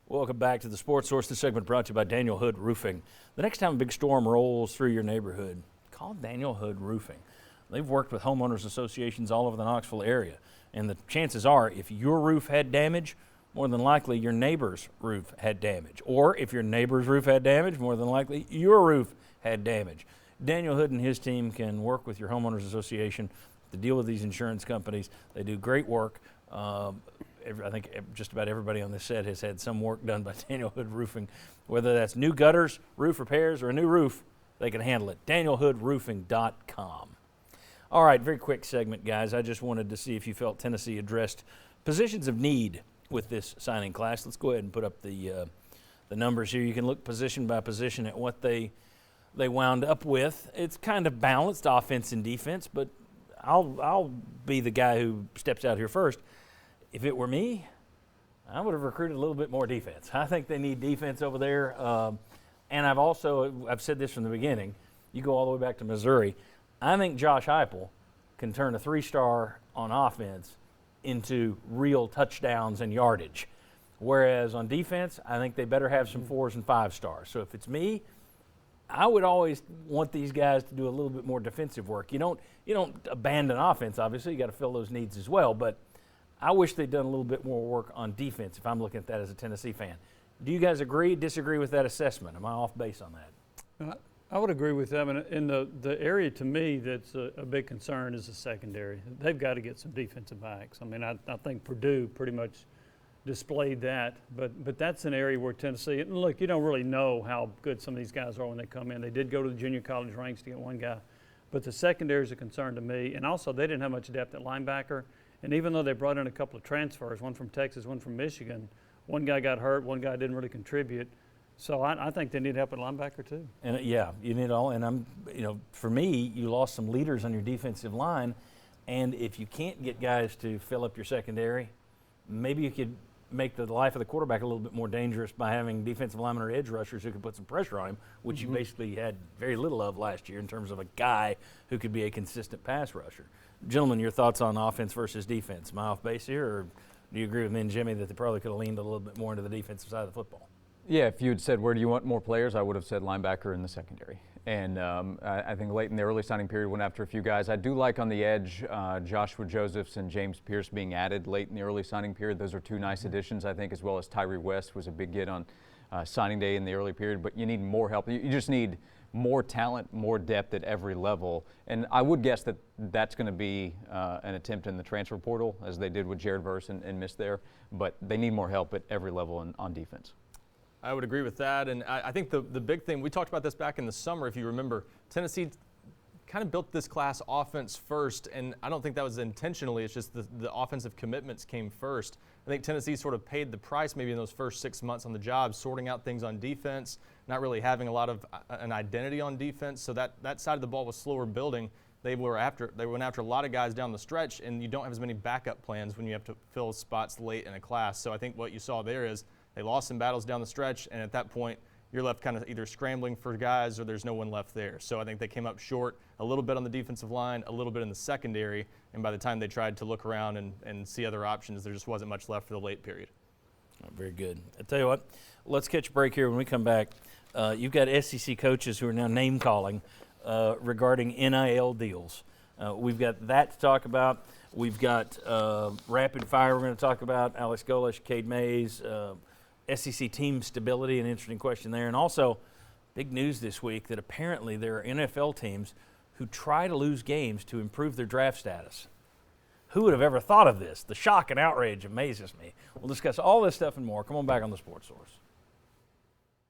Welcome back to the Sports Source. This segment brought to you by Daniel Hood Roofing. The next time a big storm rolls through your neighborhood, call Daniel Hood Roofing. They've worked with homeowners associations all over the Knoxville area, and the chances are if your roof had damage, more than likely your neighbor's roof had damage. Or if your neighbor's roof had damage, more than likely your roof had damage. Daniel Hood and his team can work with your homeowners association to deal with these insurance companies. They do great work. I think just about everybody on this set has had some work done by Daniel Hood Roofing. Whether that's new gutters, roof repairs, or a new roof, they can handle it. DanielHoodRoofing.com. All right, very quick segment, guys. I just wanted to see if you felt Tennessee addressed positions of need with this signing class. Let's go ahead and put up the numbers here. You can look position by position at what they wound up with. It's kind of balanced offense and defense, but I'll be the guy who steps out here first. If it were me, I would have recruited a little bit more defense. I think they need defense over there. And I've said this from the beginning. You go all the way back to Missouri. I think Josh Heupel can turn a 3-star on offense into real touchdowns and yardage. Whereas on defense, I think they better have some 4s and 5 stars. So if it's me, I would always want these guys to do a little bit more defensive work. You don't abandon offense, obviously. You got to fill those needs as well. But I wish they'd done a little bit more work on defense if I'm looking at that as a Tennessee fan. Do you guys agree, disagree with that assessment? Am I off base on that? I would agree with them. And the area to me that's a big concern is the secondary. They've got to get some defensive backs. I mean, I think Purdue pretty much displayed that. But that's an area where Tennessee, and look, you don't really know how good some of these guys are when they come in. They did go to the junior college ranks to get one guy. But the secondary is a concern to me. And also, they didn't have much depth at linebacker. And even though they brought in a couple of transfers, one from Texas, one from Michigan, one guy got hurt, one guy didn't really contribute. So I think they need help at linebacker too. And yeah, you need all. And for me, you lost some leaders on your defensive line, and if you can't get guys to fill up your secondary, maybe you could make the life of the quarterback a little bit more dangerous by having defensive linemen or edge rushers who could put some pressure on him, which you basically had very little of last year in terms of a guy who could be a consistent pass rusher. Gentlemen, your thoughts on offense versus defense? Am I off base here, or do you agree with me and Jimmy that they probably could have leaned a little bit more into the defensive side of the football? Yeah, if you had said where do you want more players, I would have said linebacker in the secondary. And I think late in the early signing period went after a few guys. I do like on the edge Joshua Josephs and James Pierce being added late in the early signing period. Those are two nice additions, I think, as well as Tyree West was a big get on signing day in the early period. But you need more help. You just need more talent, more depth at every level. And I would guess that that's going to be an attempt in the transfer portal, as they did with Jared Verse and missed there. But they need more help at every level on defense. I would agree with that. And I think the big thing, we talked about this back in the summer, if you remember, Tennessee kind of built this class offense first, and I don't think that was intentionally. It's just the offensive commitments came first. I think Tennessee sort of paid the price maybe in those first 6 months on the job, sorting out things on defense, not really having a lot of an identity on defense. So that side of the ball was slower building. They went after a lot of guys down the stretch, and you don't have as many backup plans when you have to fill spots late in a class. So I think what you saw there is they lost some battles down the stretch, and at that point, you're left kind of either scrambling for guys or there's no one left there. So I think they came up short a little bit on the defensive line, a little bit in the secondary, and by the time they tried to look around and see other options, there just wasn't much left for the late period. Very good. I tell you what, let's catch a break here. When we come back, you've got SEC coaches who are now name-calling regarding NIL deals. We've got that to talk about. We've got rapid fire we're going to talk about, Alex Golesh, Cade Mays, SEC team stability, an interesting question there. And also, big news this week that apparently there are NFL teams who try to lose games to improve their draft status. Who would have ever thought of this? The shock and outrage amazes me. We'll discuss all this stuff and more. Come on back on the Sports Source.